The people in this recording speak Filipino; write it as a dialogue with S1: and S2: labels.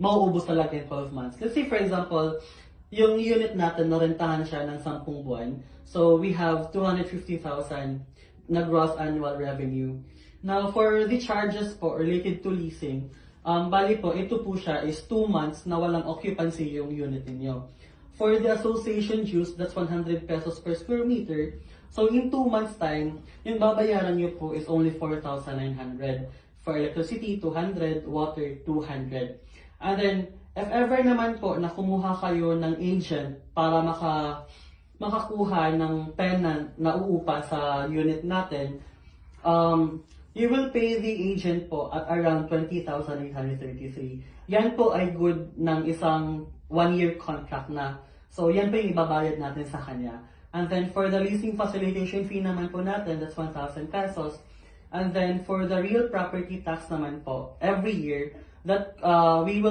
S1: mauubos talaga in 12 months. Let's say for example, yung unit natin, narentahan siya ng 10 buwan. So we have 250,000 na gross annual revenue. Now for the charges po related to leasing, bali po, ito po siya is 2 months na walang occupancy yung unit ninyo. For the association dues, that's 100 pesos per square meter. So in 2 months time, yung babayaran nyo po is only 4,900. For electricity, 200, water, 200. And then, if ever naman po na kumuha kayo ng agent para makakuha ng tenant na uupa sa unit natin, you will pay the agent po at around 20,833. Yan po ay good ng isang 1-year contract na. So yan po yung ibabayad natin sa kanya. And then for the leasing facilitation fee naman po natin, that's 1,000 pesos. And then for the real property tax naman po, every year, that we will